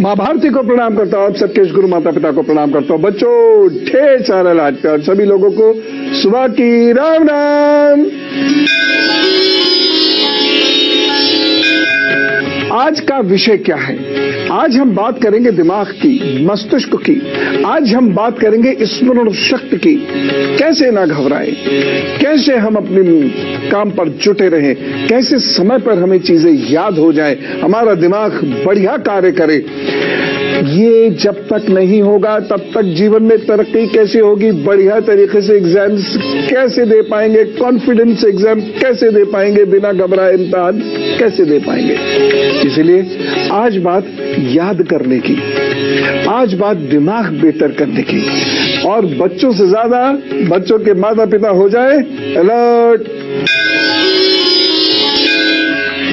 माँ भारती को प्रणाम करता हूँ, आप सबके गुरु माता पिता को प्रणाम करता हूँ। बच्चों ढेर सारा लाड प्यार, सभी लोगों को सुबह की राम राम। आज का विषय क्या है? आज हम बात करेंगे दिमाग की, मस्तिष्क की। आज हम बात करेंगे स्मरण शक्ति की। कैसे ना घबराएं, कैसे हम अपने काम पर जुटे रहें, कैसे समय पर हमें चीजें याद हो जाएं, हमारा दिमाग बढ़िया कार्य करे। ये जब तक नहीं होगा तब तक जीवन में तरक्की कैसे होगी, बढ़िया तरीके से एग्जाम्स कैसे दे पाएंगे, कॉन्फिडेंस एग्जाम कैसे दे पाएंगे, बिना घबराए इम्तिहान कैसे दे पाएंगे। इसलिए आज बात याद करने की, आज बात दिमाग बेहतर करने की, और बच्चों से ज्यादा बच्चों के माता पिता हो जाए अलर्ट।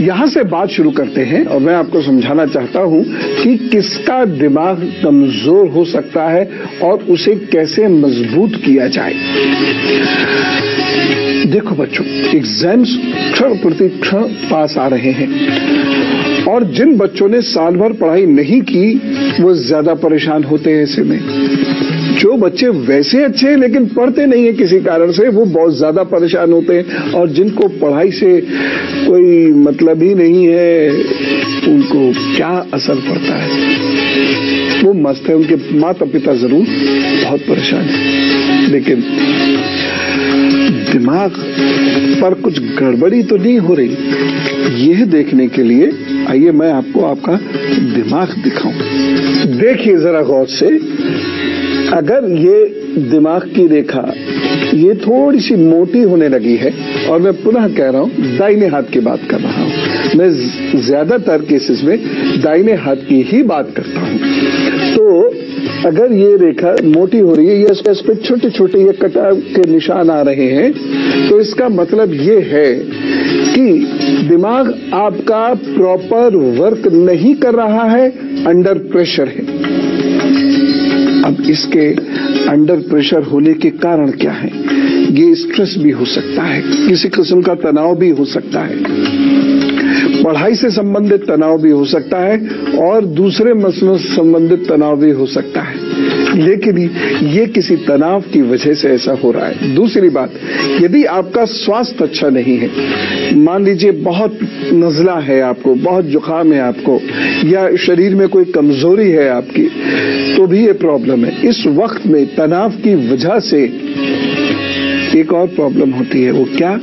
यहां से बात शुरू करते हैं और मैं आपको समझाना चाहता हूं कि किसका दिमाग कमजोर हो सकता है और उसे कैसे मजबूत किया जाए। देखो बच्चों, एग्जाम्स क्षण प्रति क्षण पास आ रहे हैं और जिन बच्चों ने साल भर पढ़ाई नहीं की वो ज्यादा परेशान होते हैं ऐसे में। जो बच्चे वैसे अच्छे हैं लेकिन पढ़ते नहीं है किसी कारण से, वो बहुत ज्यादा परेशान होते हैं। और जिनको पढ़ाई से कोई मतलब ही नहीं है, उनको क्या असर पड़ता है? वो मस्त है, उनके माता पिता जरूर बहुत परेशान है, लेकिन दिमाग पर कुछ गड़बड़ी तो नहीं हो रही। यह देखने के लिए आइए मैं आपको आपका दिमाग दिखाऊं। देखिए जरा गौर से, अगर ये दिमाग की रेखा ये थोड़ी सी मोटी होने लगी है, और मैं पुनः कह रहा हूं दाहिने हाथ की बात कर रहा हूं, मैं ज्यादातर केसेस में दाहिने हाथ की ही बात करता हूं। तो अगर ये रेखा मोटी हो रही है, ये इस पे छोटे छोटे ये कटाव के निशान आ रहे हैं, तो इसका मतलब ये है कि दिमाग आपका प्रॉपर वर्क नहीं कर रहा है, अंडर प्रेशर है। अब इसके अंडर प्रेशर होने के कारण क्या है? ये स्ट्रेस भी हो सकता है, किसी किस्म का तनाव भी हो सकता है, पढ़ाई से संबंधित तनाव भी हो सकता है और दूसरे मसलों से संबंधित तनाव भी हो सकता है। लेकिन ये किसी तनाव की वजह से ऐसा हो रहा है। दूसरी बात, यदि आपका स्वास्थ्य अच्छा नहीं है, मान लीजिए बहुत नज़ला है आपको, बहुत जुकाम है आपको, या शरीर में कोई कमजोरी है आपकी, तो भी ये प्रॉब्लम है। इस वक्त में तनाव की वजह से एक और प्रॉब्लम होती है, वो क्या?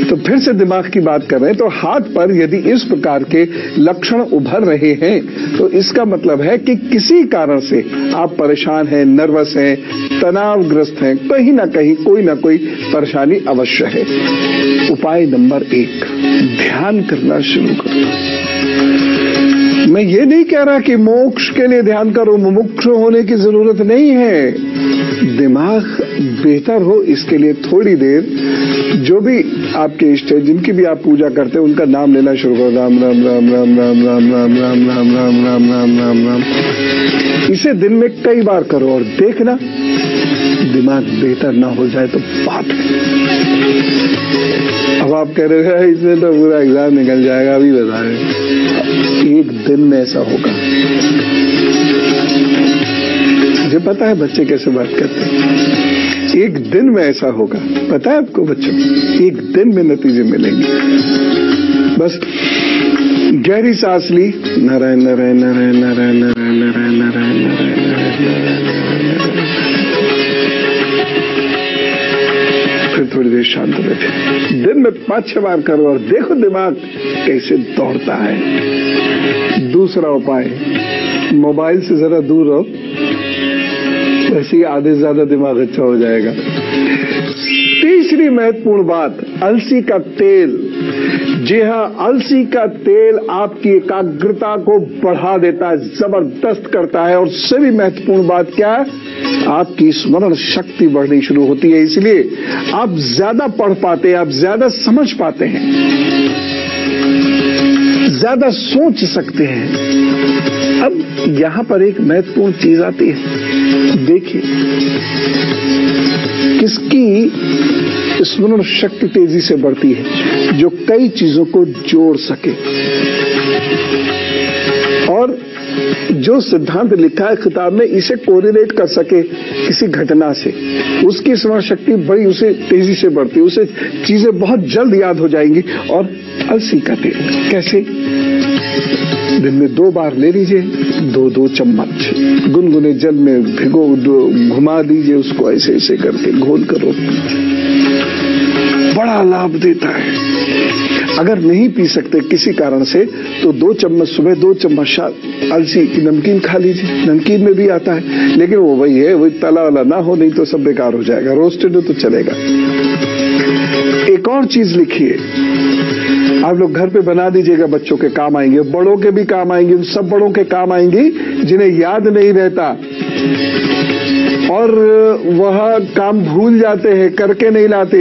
तो फिर से दिमाग की बात कर रहे हैं, तो हाथ पर यदि इस प्रकार के लक्षण उभर रहे हैं, तो इसका मतलब है कि किसी कारण से आप परेशान हैं, नर्वस हैं, तनावग्रस्त हैं, कहीं ना कहीं कोई ना कोई परेशानी अवश्य है। उपाय नंबर 1, ध्यान करना शुरू करो। मैं ये नहीं कह रहा कि मोक्ष के लिए ध्यान करो, मुमुक्षु होने की जरूरत नहीं है। दिमाग बेहतर हो इसके लिए थोड़ी देर जो भी आपके इष्ट है, जिनकी भी आप पूजा करते हैं, उनका नाम लेना शुरू करो। राम राम राम राम राम राम राम राम राम राम राम राम राम राम। इसे दिन में कई बार करो और देखना दिमाग बेहतर ना हो जाए तो बात है। अब आप कह रहे हैं इसमें तो पूरा एग्जाम निकल जाएगा, अभी बता रहे। एक दिन में ऐसा होगा। मुझे पता है बच्चे कैसे बात करते हैं। एक दिन में ऐसा होगा, पता है आपको बच्चों, एक दिन में नतीजे मिलेंगे। बस गहरी सांस ली, नारायण नारायण नारायण नारायण नारायण नारायण नारायण नारायण, फिर थोड़ी देर शांत बैठे। दिन में 5-6 बार करो और देखो दिमाग कैसे दौड़ता है। दूसरा उपाय, मोबाइल से जरा दूर रहो, वैसे ही आधे से ज्यादा दिमाग अच्छा हो जाएगा। तीसरी महत्वपूर्ण बात, अलसी का तेल। जी हाँ, अलसी का तेल आपकी एकाग्रता को बढ़ा देता है, जबरदस्त करता है। और सभी महत्वपूर्ण बात क्या है, आपकी स्मरण शक्ति बढ़नी शुरू होती है, इसलिए आप ज्यादा पढ़ पाते हैं, आप ज्यादा समझ पाते हैं, ज्यादा सोच सकते हैं। अब यहां पर एक महत्वपूर्ण चीज आती है, देखिए किसकी स्मरण शक्ति तेजी से बढ़ती है, जो कई चीजों को जोड़ सके। और जो सिद्धांत लिखा है किताब में, इसे कोरिलेट कर सके किसी घटना से, उसकी स्मरण शक्ति बड़ी, उसे तेजी से बढ़ती है, उसे चीजें बहुत जल्द याद हो जाएंगी। और अलसी का तेल कैसे? दिन में 2 बार ले लीजिए, 2-2 चम्मच गुनगुने जल में भिगो, घुमा दीजिए उसको, ऐसे ऐसे करके घोल करो, बड़ा लाभ देता है। अगर नहीं पी सकते किसी कारण से, तो 2 चम्मच सुबह, 2 चम्मच अलसी की नमकीन खा लीजिए। नमकीन में भी आता है, लेकिन वो वही है, वही तला वाला ना हो, नहीं तो सब बेकार हो जाएगा। रोस्टेड हो तो चलेगा। एक और चीज लिखिए, आप लोग घर पे बना दीजिएगा, बच्चों के काम आएंगे, बड़ों के भी काम आएंगे, उन सब बड़ों के काम आएंगी जिन्हें याद नहीं रहता और वह काम भूल जाते हैं, करके नहीं लाते।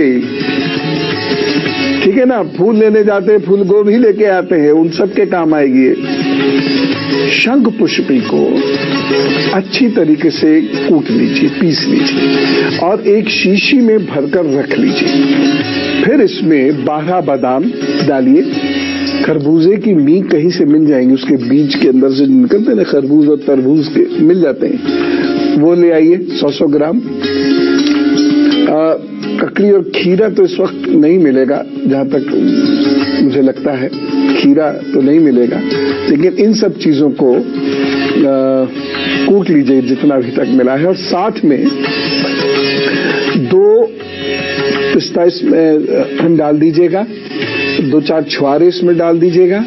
ठीक है ना, फूल लेने जाते हैं, फूल गोभी लेके आते हैं, उन सब के काम आएगी। शंख पुष्पी को अच्छी तरीके से कूट लीजिए, पीस लीजिए और एक शीशी में भरकर रख लीजिए। फिर इसमें 12 बादाम डालिए। खरबूजे की मींग कहीं से मिल जाएंगी, उसके बीज के अंदर से निकलते हैं, खरबूज और तरबूज के मिल जाते हैं, वो ले आइए 100-100 ग्राम। ककड़ी और खीरा तो इस वक्त नहीं मिलेगा, जहां तक मुझे लगता है खीरा तो नहीं मिलेगा, लेकिन इन सब चीजों को कूट लीजिए जितना अभी तक मिला है। और साथ में 2 पिस्ता इसमें डाल दीजिएगा, 2-4 छुहारे इसमें डाल दीजिएगा,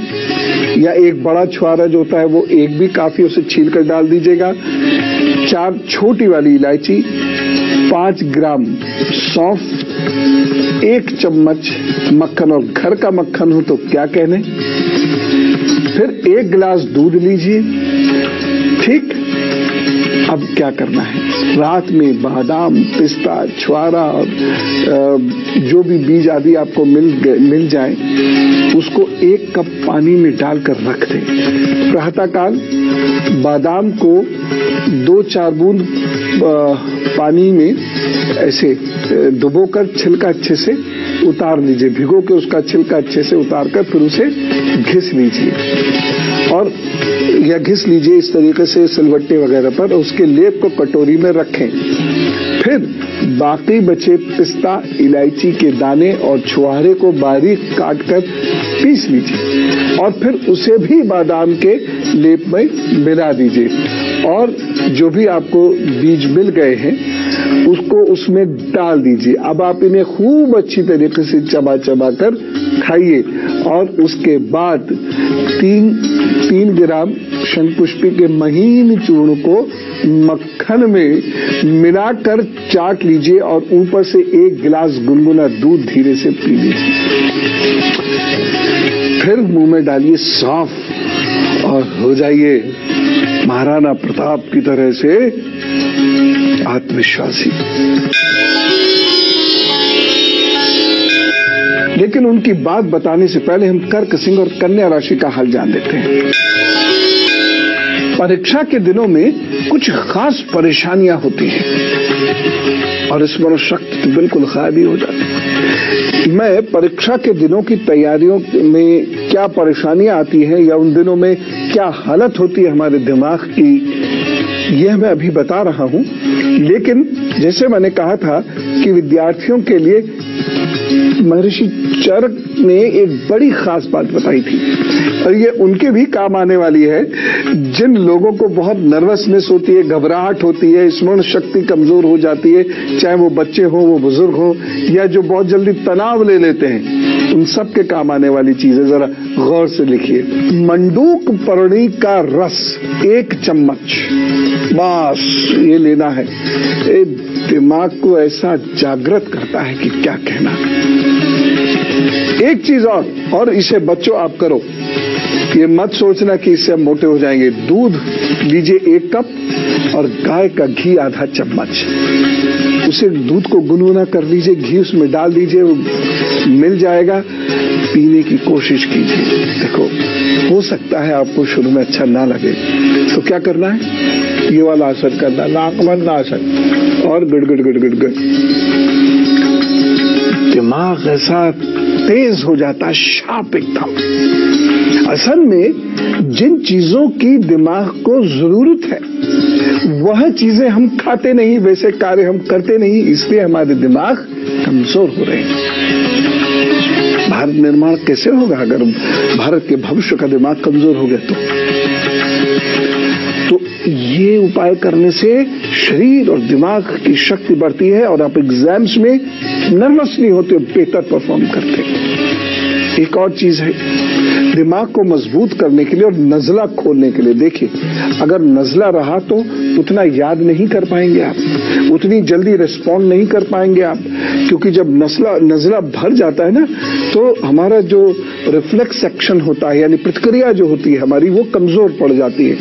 या एक बड़ा छुहारा जो होता है वो एक भी काफी, उसे छील कर डाल दीजिएगा। 4 छोटी वाली इलायची, 5 ग्राम सौंफ, 1 चम्मच मक्खन, और घर का मक्खन हो तो क्या कहने। फिर 1 गिलास दूध लीजिए। ठीक, अब क्या करना है, रात में बादाम, पिस्ता, छुहारा और जो भी बीज आदि आपको मिल जाए, उसको 1 कप पानी में डालकर रख दें। प्रातःकाल बादाम को 2-4 बूंद पानी में ऐसे डुबोकर छिलका अच्छे से उतार लीजिए, भिगो के उसका छिलका अच्छे से उतारकर फिर उसे घिस लीजिए, और या घिस लीजिए इस तरीके से सिलबट्टे वगैरह पर, उसके लेप को कटोरी में रखें। फिर बाकी बचे पिस्ता, इलायची के दाने और छुहारे को बारीक काटकर पीस लीजिए, और फिर उसे भी बादाम के लेप में मिला दीजिए, और जो भी आपको बीज मिल गए हैं उसको उसमें डाल दीजिए। अब आप इन्हें खूब अच्छी तरीके से चबा चबा कर खाइए, और उसके बाद 3 ग्राम शंखपुष्पी के महीन चूर्ण को मक्खन में मिलाकर चाट लीजिए, और ऊपर से 1 गिलास गुनगुना दूध धीरे से पी लीजिए। फिर मुंह में डालिए सौंफ और हो जाइए महाराणा प्रताप की तरह से आत्मविश्वासी। लेकिन उनकी बात बताने से पहले हम कर्क, सिंह और कन्या राशि का हाल जान लेते हैं। परीक्षा के दिनों में कुछ खास परेशानियां होती हैं और स्मरण शक्ति तो बिल्कुल गायब ही हो जाती है। मैं परीक्षा के दिनों की तैयारियों में क्या परेशानियां आती हैं या उन दिनों में क्या हालत होती है हमारे दिमाग की, यह मैं अभी बता रहा हूं। लेकिन जैसे मैंने कहा था कि विद्यार्थियों के लिए महर्षि चरक ने एक बड़ी खास बात बताई थी, और ये उनके भी काम आने वाली है। जिन लोगों को बहुत नर्वसनेस होती है, घबराहट होती है, स्मरण शक्ति कमजोर हो जाती है, चाहे वो बच्चे हो, वो बुजुर्ग हो, या जो बहुत जल्दी तनाव ले लेते हैं, उन सब के काम आने वाली चीज है। जरा गौर से लिखिए। मंडूक पर्णी का रस 1 चम्मच बस ये लेना है। दिमाग को ऐसा जागृत करता है कि क्या कहना। एक चीज और इसे बच्चों आप करो, ये मत सोचना कि इससे हम मोटे हो जाएंगे। दूध लीजिए 1 कप और गाय का घी आधा चम्मच, उसे दूध को गुनगुना कर लीजिए, घी उसमें डाल दीजिए, मिल जाएगा, पीने की कोशिश कीजिए। देखो हो सकता है आपको शुरू में अच्छा ना लगे, तो क्या करना है, ये वाला आसन करना, नाक बंद आसन, और गड़गड़ गड़गड़ गड़ दिमाग ऐसा तेज हो जाता है, शार्प एकदम। असल में जिन चीजों की दिमाग को जरूरत है वह चीजें हम खाते नहीं, वैसे कार्य हम करते नहीं, इसलिए हमारे दिमाग कमजोर हो रहे हैं। भारत निर्माण कैसे होगा अगर भारत के भविष्य का दिमाग कमजोर हो गया तो ये उपाय करने से शरीर और दिमाग की शक्ति बढ़ती है और आप एग्जाम्स में नर्वस नहीं होते, बेहतर परफॉर्म करते हैं। एक और चीज है, दिमाग को मजबूत करने के लिए और नजला खोलने के लिए, देखिए अगर नजला रहा तो उतना याद नहीं कर पाएंगे आप, उतनी जल्दी रिस्पॉन्ड नहीं कर पाएंगे आप, क्योंकि जब नजला भर जाता है ना तो हमारा जो रिफ्लेक्स एक्शन होता है यानी प्रतिक्रिया जो होती है हमारी वो कमजोर पड़ जाती है,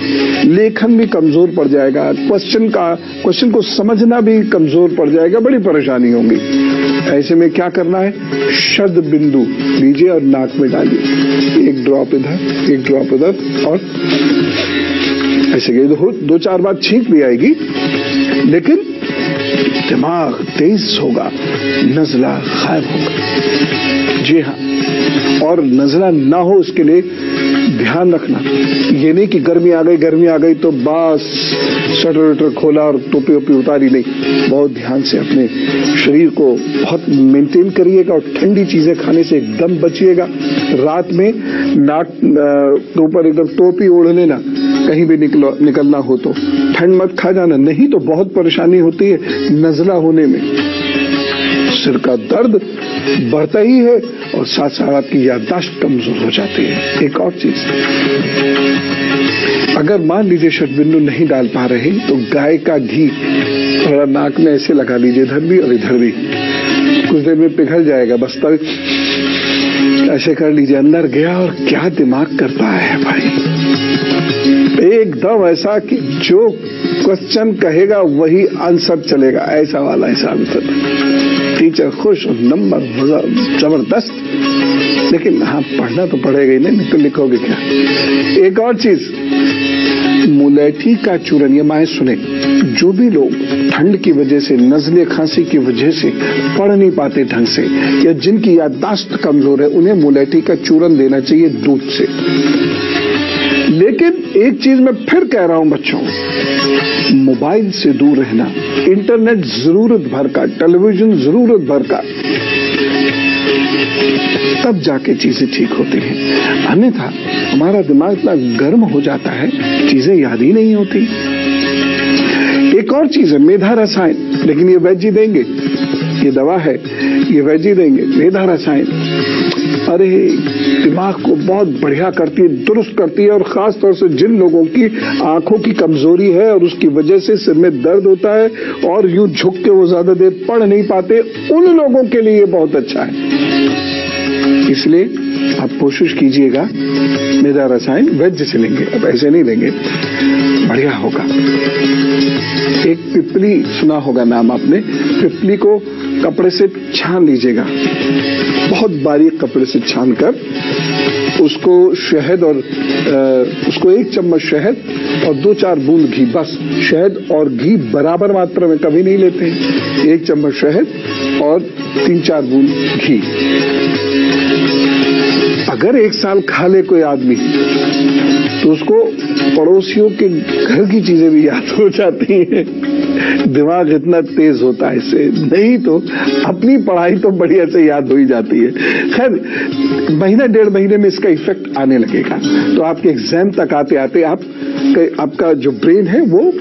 लेखन भी कमजोर पड़ जाएगा, क्वेश्चन को समझना भी कमजोर पड़ जाएगा, बड़ी परेशानी होगी। ऐसे में क्या करना है, शब्द बिंदु लीजिए और नाक में डालिए, एक ड्रॉप इधर एक ड्रॉप इधर, और ऐसे दो चार बार छींक भी आएगी लेकिन दिमाग तेज होगा, नजला गायब होगा। जी हाँ, और नजला ना हो उसके लिए ध्यान रखना, ये नहीं कि गर्मी आ गई तो बस स्वेटर वेटर खोला और टोपी ओपी उतारी, नहीं, बहुत ध्यान से अपने शरीर को बहुत मेंटेन करिएगा और ठंडी चीजें खाने से एकदम बचिएगा। रात में नाक के ऊपर एकदम टोपी ओढ़ लेना, कहीं भी निकलना हो तो ठंड मत खा जाना, नहीं तो बहुत परेशानी होती है नजला होने में। सिर का दर्द बढ़ता ही है और साथ साथ आपकी याददाश्त कमजोर हो जाती है। एक और चीज, अगर मान लीजिए शतबिंदु नहीं डाल पा रहे तो गाय का घी थोड़ा नाक में ऐसे लगा लीजिए, इधर भी और इधर भी, कुछ देर में पिघल जाएगा, बस तब ऐसे कर लीजिए, अंदर गया और क्या दिमाग करता है भाई, एकदम ऐसा कि जो क्वेश्चन कहेगा वही आंसर चलेगा, ऐसा वाला ऐसा आंसर। टीचर खुश और नंबर जबरदस्त, लेकिन हाँ पढ़ना तो पड़ेगा ही नहीं तो लिखोगे क्या। एक और चीज, मुलेठी का चूरन, ये माए सुने, जो भी लोग ठंड की वजह से, नजले खांसी की वजह से पढ़ नहीं पाते ढंग से या जिनकी याददाश्त कमजोर है, उन्हें मुलेठी का चूरन देना चाहिए दूध से। लेकिन एक चीज मैं फिर कह रहा हूं बच्चों, मोबाइल से दूर रहना, इंटरनेट जरूरत भर का, टेलीविजन जरूरत भर का, तब जाके चीजें ठीक होती हैं। अन्यथा हमारा दिमाग इतना गर्म हो जाता है, चीजें याद ही नहीं होती। एक और चीज है मेधा रसायन, लेकिन ये वैद्य जी देंगे, ये दवा है, ये वैद्य जी देंगे, मेधा रसायन। अरे दिमाग को बहुत बढ़िया करती है, दुरुस्त करती है, और खास तौर से जिन लोगों की आंखों की कमजोरी है और उसकी वजह से सिर में दर्द होता है और यूं झुक के वो ज्यादा देर पढ़ नहीं पाते, उन लोगों के लिए ये बहुत अच्छा है। इसलिए आप कोशिश कीजिएगा, मेधा रसायन वैद्य से लेंगे, अब ऐसे नहीं लेंगे, बढ़िया होगा। एक पिपली सुना होगा नाम आपने, पिपली को कपड़े से छान लीजिएगा, बहुत बारीक कपड़े से छानकर उसको शहद और उसको 1 चम्मच शहद और 2-4 बूंद घी, बस शहद और घी बराबर मात्रा में कभी नहीं लेते हैं, 1 चम्मच शहद और 3-4 बूंद घी। अगर 1 साल खा ले कोई आदमी तो उसको पड़ोसियों के घर की चीजें भी याद हो जाती हैं, दिमाग इतना तेज होता है इससे, नहीं तो अपनी पढ़ाई तो बढ़िया से याद हो ही जाती है। खैर महीना 1.5 महीने में इसका इफेक्ट आने लगेगा, तो आपके एग्जाम तक आते आते आपका जो ब्रेन है वो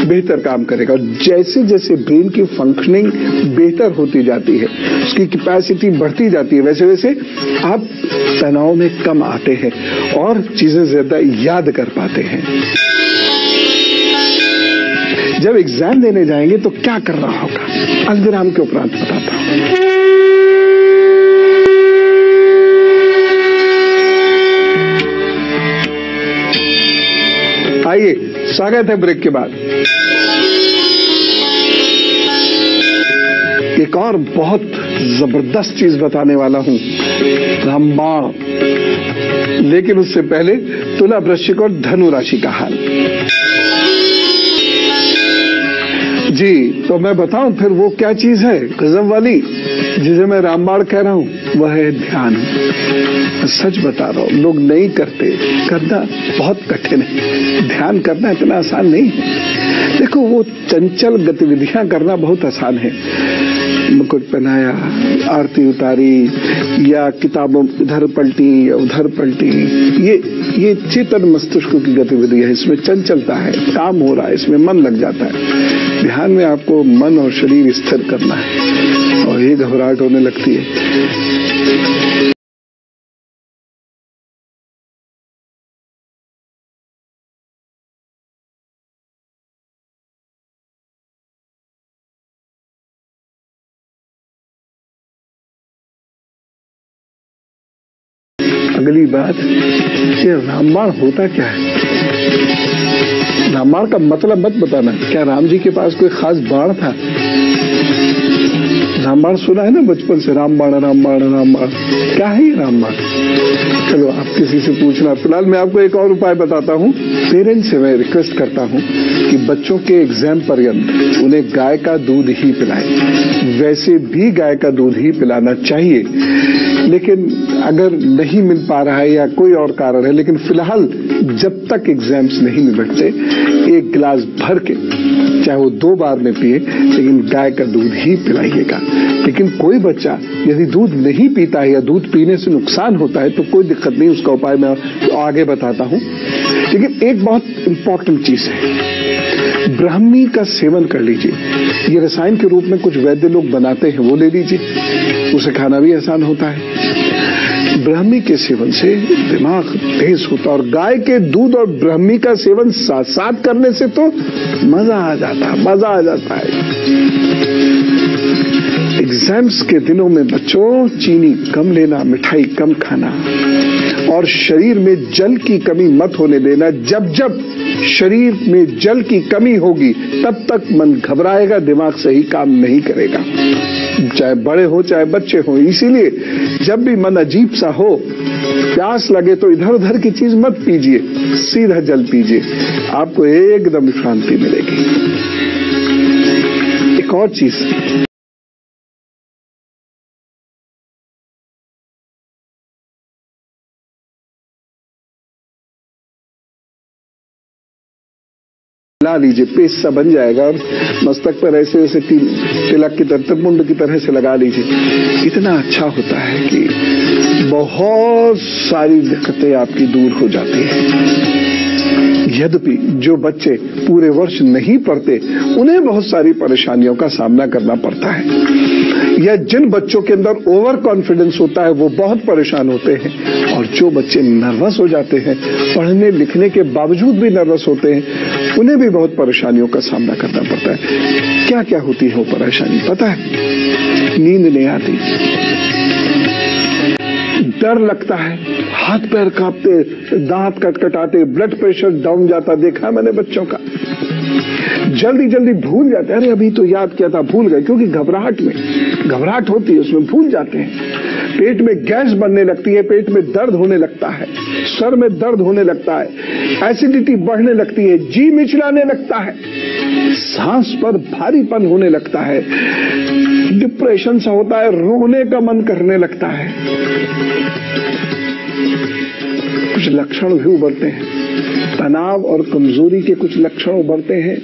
बेहतर काम करेगा। जैसे जैसे ब्रेन की फंक्शनिंग बेहतर होती जाती है, उसकी कैपेसिटी बढ़ती जाती है, वैसे वैसे आप तनाव में कम आते हैं और चीजें ज्यादा याद कर पाते हैं। जब एग्जाम देने जाएंगे तो क्या करना होगा, अल्पविराम के उपरांत बताता हूं। आइए, स्वागत है ब्रेक के बाद। एक और बहुत जबरदस्त चीज बताने वाला हूं, रामबाण, लेकिन उससे पहले तुला, वृश्चिक और धनु राशि का हाल। जी तो मैं बताऊं फिर वो क्या चीज है गजब वाली। जिसे मैं रामबाण कह रहा हूं वह है ध्यान। सच बता रहा हूं, लोग नहीं करते, करना बहुत कठिन है। ध्यान करना इतना आसान नहीं है। देखो, वो चंचल गतिविधियां करना बहुत आसान है। मुकुट पहनाया, आरती उतारी, या किताबों इधर पलटी या उधर पलटी, ये चेतन मस्तिष्क की गतिविधि है। इसमें चंचलता है, काम हो रहा है, इसमें मन लग जाता है। ध्यान में आपको मन और शरीर स्थिर करना है, और ये घबराहट होने लगती है। अगली बात, ये रामबाण होता क्या है? रामबाण का मतलब मत बताना। क्या राम जी के पास कोई खास बाण था? रामबाण सुना है ना बचपन से, रामबाण रामबाण रामबाण। क्या है ये रामबाण? चलो आप किसी से पूछना। फिलहाल मैं आपको एक और उपाय बताता हूँ। पेरेंट्स से मैं रिक्वेस्ट करता हूँ कि बच्चों के एग्जाम पर्यंत उन्हें गाय का दूध ही पिलाएं। वैसे भी गाय का दूध ही पिलाना चाहिए, लेकिन अगर नहीं मिल पा रहा है या कोई और कारण है, लेकिन फिलहाल जब तक एग्जाम्स नहीं निपटते, एक गिलास भर के, चाहे वो 2 बार में पिए, लेकिन गाय का दूध ही पिलाइएगा। लेकिन कोई बच्चा यदि दूध नहीं पीता है या दूध पीने से नुकसान होता है तो कोई दिक्कत नहीं, उसका उपाय मैं आगे बताता हूं। लेकिन एक बहुत इंपॉर्टेंट चीज है, ब्राह्मी का सेवन कर लीजिए। ये रसायन के रूप में कुछ वैद्य लोग बनाते हैं, वो ले लीजिए, उसे खाना भी आसान होता है। ब्राह्मी के सेवन से दिमाग तेज होता है, और गाय के दूध और ब्राह्मी का सेवन साथ साथ करने से तो मजा आ जाता है। एग्जाम्स के दिनों में बच्चों चीनी कम लेना, मिठाई कम खाना, और शरीर में जल की कमी मत होने देना। जब जब शरीर में जल की कमी होगी तब तक मन घबराएगा, दिमाग सही काम नहीं करेगा, चाहे बड़े हो चाहे बच्चे हो। इसीलिए जब भी मन अजीब सा हो, प्यास लगे तो इधर उधर की चीज मत पीजिए, सीधा जल पीजिए, आपको एकदम शांति मिलेगी। एक और चीज, ला लीजिए, पेस्ट सा बन जाएगा, और मस्तक पर ऐसे ऐसे तिलक की तरह, मुंड की तरह से लगा लीजिए। इतना अच्छा होता है कि बहुत सारी दिक्कतें आपकी दूर हो जाती हैं। यद्यपि जो बच्चे पूरे वर्ष नहीं पढ़ते, उन्हें बहुत सारी परेशानियों का सामना करना पड़ता है, या जिन बच्चों के अंदर ओवर कॉन्फिडेंस होता है वो बहुत परेशान होते हैं, और जो बच्चे नर्वस हो जाते हैं, पढ़ने लिखने के बावजूद भी नर्वस होते हैं, उन्हें भी बहुत परेशानियों का सामना करना पड़ता है। क्या क्या होती है वो परेशानी पता है? नींद नहीं आती, डर लगता है, हाथ पैर कांपते, दांत कटकटाते, ब्लड प्रेशर डाउन जाता, देखा मैंने बच्चों का। जल्दी जल्दी भूल जाते हैं, अरे अभी तो याद किया था, भूल गए, क्योंकि घबराहट होती है, उसमें भूल जाते हैं। पेट में गैस बनने लगती है, पेट में दर्द होने लगता है, सर में दर्द होने लगता है, एसिडिटी बढ़ने लगती है, जी मिचलाने लगता है, सांस पर भारीपन होने लगता है, डिप्रेशन सा होता है, रोने का मन करने लगता है। कुछ लक्षण भी उभरते हैं, तनाव और कमजोरी के कुछ लक्षण उभरते हैं।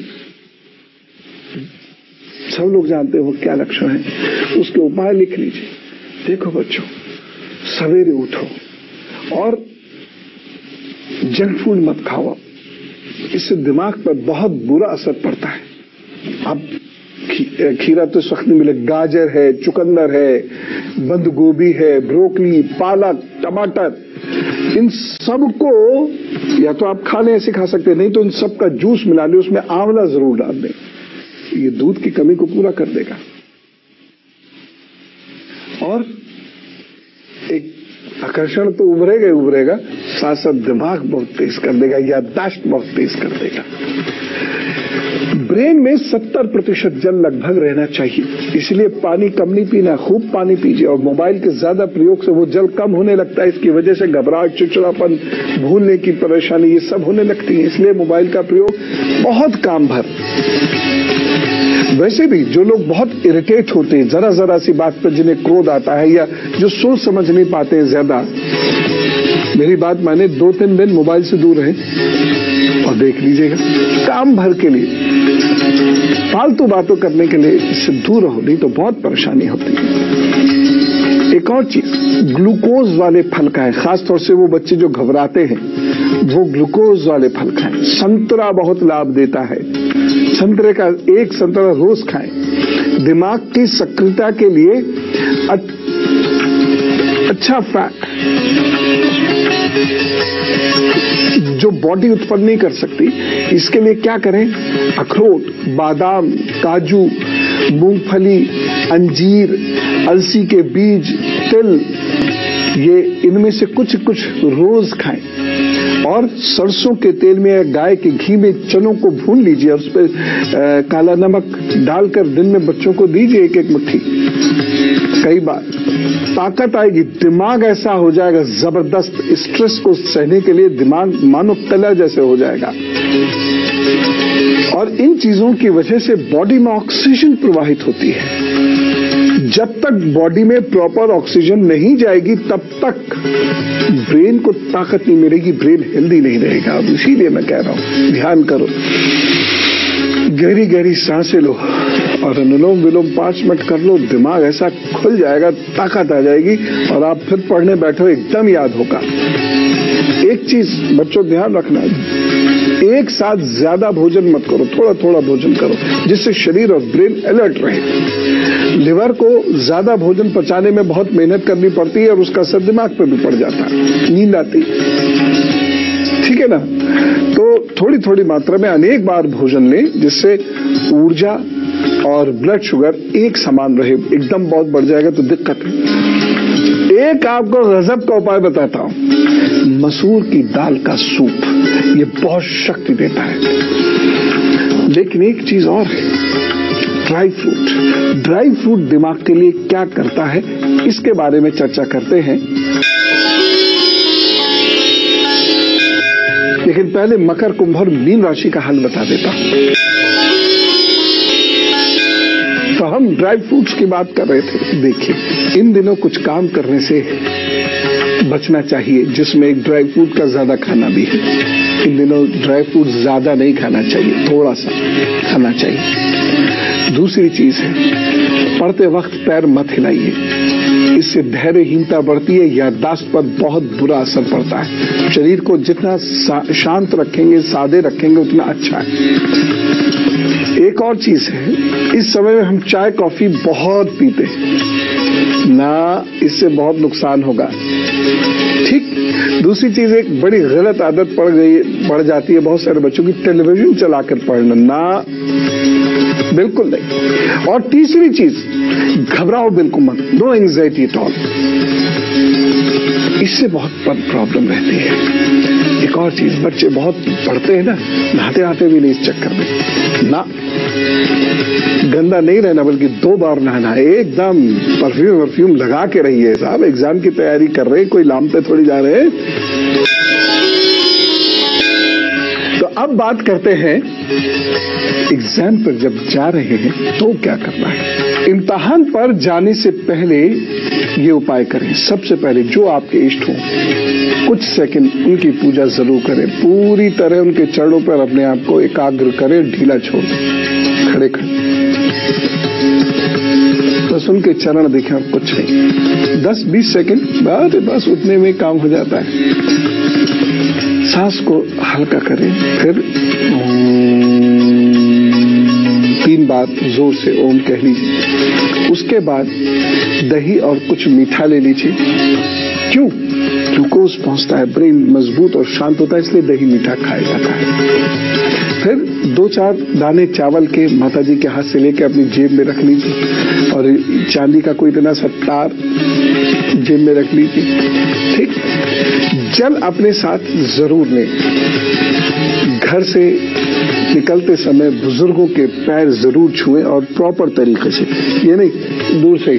सब लोग जानते हो क्या लक्षण है, उसके उपाय लिख लीजिए। देखो बच्चों, सवेरे उठो और जंक फूड मत खाओ, इससे दिमाग पर बहुत बुरा असर पड़ता है। अब खीरा तो सख्त नहीं मिले, गाजर है, चुकंदर है, बंद गोभी है, ब्रोकली, पालक, टमाटर, इन सबको या तो आप खा लें, ऐसे खा सकते हैं, नहीं तो इन सब का जूस मिला लें, उसमें आंवला जरूर डाल दें, ये दूध की कमी को पूरा कर देगा। और एक आकर्षण तो उभरेगा, साथ साथ दिमाग बहुत तेज कर देगा, याददाश्त बहुत तेज कर देगा। ब्रेन में 70% जल लगभग रहना चाहिए, इसलिए पानी कम नहीं पीना, खूब पानी पीजिए। और मोबाइल के ज्यादा प्रयोग से वो जल कम होने लगता है, इसकी वजह से घबराहट, चिड़चिड़ापन, भूलने की परेशानी, ये सब होने लगती है, इसलिए मोबाइल का प्रयोग बहुत काम भर। वैसे भी जो लोग बहुत इरिटेट होते हैं जरा जरा सी बात पर, जिन्हें क्रोध आता है या जो सोच समझ नहीं पाते हैं ज्यादा, मेरी बात माने 2-3 दिन मोबाइल से दूर रहें और देख लीजिएगा। काम भर के लिए, फालतू बातों करने के लिए इससे दूर रहो, नहीं तो बहुत परेशानी होती है। एक और चीज, ग्लूकोज वाले फल खाएं, खासतौर से वो बच्चे जो घबराते हैं वो ग्लूकोज वाले फल खाएं। संतरा बहुत लाभ देता है, संतरे का एक संतरा रोज खाएं। दिमाग की सक्रियता के लिए अच्छा फैट जो बॉडी उत्पन्न नहीं कर सकती, इसके लिए क्या करें? अखरोट, बादाम, काजू, मूंगफली, अंजीर, अलसी के बीज, तिल, ये इनमें से कुछ कुछ रोज खाएं। और सरसों के तेल में या गाय के घी में चनों को भून लीजिए और उस पर काला नमक डालकर दिन में बच्चों को दीजिए 1-1 मुट्ठी। कई बार ताकत आएगी, दिमाग ऐसा हो जाएगा जबरदस्त, स्ट्रेस को सहने के लिए दिमाग मानो तला जैसे हो जाएगा। और इन चीजों की वजह से बॉडी में ऑक्सीजन प्रवाहित होती है। जब तक बॉडी में प्रॉपर ऑक्सीजन नहीं जाएगी तब तक ब्रेन को ताकत नहीं मिलेगी, ब्रेन हेल्दी नहीं रहेगा। अब इसीलिए मैं कह रहा हूं, ध्यान करो, गहरी गहरी सांसें लो और अनुलोम विलोम 5 मिनट कर लो, दिमाग ऐसा खुल जाएगा, ताकत आ जाएगी और आप फिर पढ़ने बैठो एकदम याद होगा। एक चीज बच्चों ध्यान रखना, एक साथ ज्यादा भोजन मत करो, थोड़ा थोड़ा भोजन करो जिससे शरीर और ब्रेन अलर्ट रहे। लिवर को ज्यादा भोजन पचाने में बहुत मेहनत करनी पड़ती है और उसका असर दिमाग पर भी पड़ जाता है, नींद आती, ठीक है ना? तो थोड़ी थोड़ी मात्रा में अनेक बार भोजन लें जिससे ऊर्जा और ब्लड शुगर एक समान रहे। एकदम बहुत बढ़ जाएगा तो दिक्कत है। एक आपको गजब का उपाय बताता हूं, मसूर की दाल का सूप, ये बहुत शक्ति देता है। लेकिन एक चीज और है, ड्राई फ्रूट। ड्राई फ्रूट दिमाग के लिए क्या करता है, इसके बारे में चर्चा करते हैं। लेकिन पहले मकर, कुंभ और मीन राशि का हल बता देता हूं। तो हम ड्राई फ्रूट्स की बात कर रहे थे। देखिए, इन दिनों कुछ काम करने से बचना चाहिए जिसमें एक ड्राई फ्रूट का ज्यादा खाना भी है। इन दिनों ड्राई फ्रूट ज्यादा नहीं खाना चाहिए, थोड़ा सा खाना चाहिए। दूसरी चीज है, पढ़ते वक्त पैर मत हिलाइए, इससे धैर्यहीनता बढ़ती है, याददाश्त पर बहुत बुरा असर पड़ता है। शरीर को जितना शांत रखेंगे, सादे रखेंगे, उतना अच्छा है। एक और चीज है, इस समय में हम चाय कॉफी बहुत पीते हैं ना, इससे बहुत नुकसान होगा, ठीक। दूसरी चीज, एक बड़ी गलत आदत पड़ जाती है बहुत सारे बच्चों की, टेलीविजन चलाकर पढ़ना, ना, बिल्कुल नहीं। और तीसरी चीज, घबराओ बिल्कुल मत, नो एंजाइटी एट ऑल, इससे बहुत प्रॉब्लम रहती है। एक और चीज, बच्चे बहुत पढ़ते हैं ना, नहाते आते भी नहीं इस चक्कर में, ना, गंदा नहीं रहना बल्कि 2 बार नहाना है, एकदम परफ्यूम लगा के रहिए साहब, एग्जाम की तैयारी कर रहे हैं, कोई लाम पे थोड़ी जा रहे हैं। तो अब बात करते हैं, एग्जाम पर जब जा रहे हैं तो क्या करना है। इम्तिहान पर जाने से पहले ये उपाय करें। सबसे पहले जो आपके इष्ट हो, कुछ सेकंड उनकी पूजा जरूर करें, पूरी तरह उनके चरणों पर अपने आप को एकाग्र करें, ढीला छोड़ दें, खड़े खड़े बस उनके चरण देखें, आप कुछ नहीं, 10-20 सेकंड बस उतने में काम हो जाता है। सांस को हल्का करें, फिर 3 बार जोर से ओम कह लीजिए। उसके बाद दही और कुछ मीठा ले लीजिए। क्यों? ग्लूकोज पहुंचता है, ब्रेन मजबूत और शांत होता है, इसलिए दही मीठा खाया जाता है। फिर 2-4 दाने चावल के माताजी के हाथ से लेकर अपनी जेब में रख लीजिए और चांदी का कोई इतना सा तार जेब में रख लीजिए, ठीक। जल अपने साथ जरूर लें। घर से निकलते समय बुजुर्गों के पैर जरूर छुएं और प्रॉपर तरीके से, ये नहीं दूर से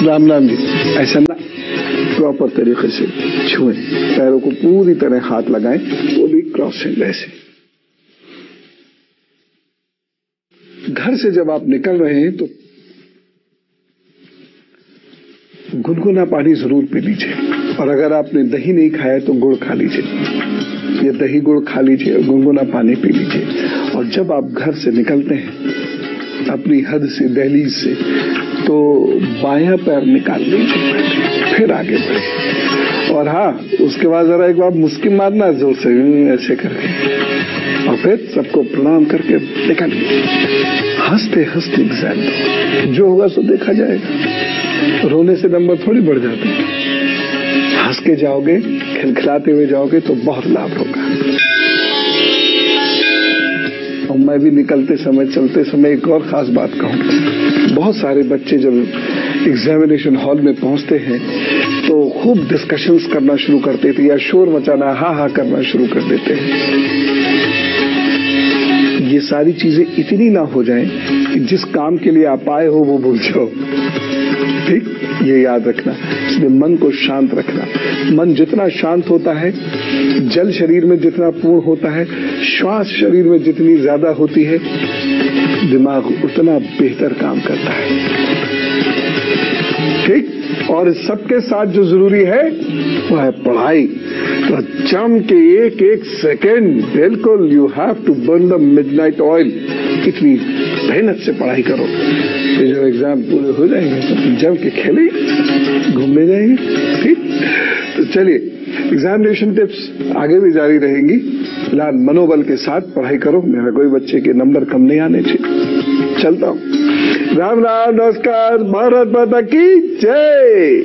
राम राम जी ऐसा ना, प्रॉपर तरीके से छुएं, पैरों को पूरी तरह हाथ लगाएं, वो भी क्रॉस हैंड ऐसे। घर से जब आप निकल रहे हैं तो गुनगुना पानी जरूर पी लीजिए, और अगर आपने दही नहीं खाया तो गुड़ खा लीजिए, या दही गुड़ खा लीजिए और गुनगुना पानी पी लीजिए। और जब आप घर से निकलते हैं अपनी हद से, दहलीज से, तो बायां पैर निकाल लीजिए, फिर आगे बढ़े। और हाँ, उसके बाद जरा एक बार मुस्की मारना जोर से, ऐसे करके, और फिर सबको प्रणाम करके निकलिए। हंसते हंसते एग्जाम दो, जो होगा सो देखा जाएगा। रोने से नंबर थोड़ी बढ़ जाते हैं। हंस के जाओगे, खिलखिलाते हुए जाओगे तो बहुत लाभ होगा। और मैं भी निकलते समय, चलते समय एक और खास बात कहूँ, बहुत सारे बच्चे जब एग्जामिनेशन हॉल में पहुंचते हैं तो खूब डिस्कशंस करना शुरू करते थे, या शोर मचाना, हा हा करना शुरू कर देते हैं। ये सारी चीजें इतनी ना हो जाएं कि जिस काम के लिए आप आए हो वो भूल जाओ। ठीक, ये याद रखना। इसलिए मन को शांत रखना। मन जितना शांत होता है, जल शरीर में जितना पूर्ण होता है, श्वास शरीर में जितनी ज्यादा होती है, दिमाग उतना बेहतर काम करता है। ठीक, और सबके साथ जो जरूरी है वो है पढ़ाई। तो जम के एक एक सेकेंड बिल्कुल you have to burn the midnight oil. इतनी मेहनत से पढ़ाई करो, ये जो एग्जाम पूरे हो जाएंगे तो जम के खेले, घूमने जाएंगे। ठीक, तो चलिए, एग्जामिनेशन टिप्स आगे भी जारी रहेंगी। फिलहाल मनोबल के साथ पढ़ाई करो। मेरा कोई बच्चे के नंबर कम नहीं आने चाहिए। चलता हूँ। राम राम, नमस्कार, भारत माता की जय।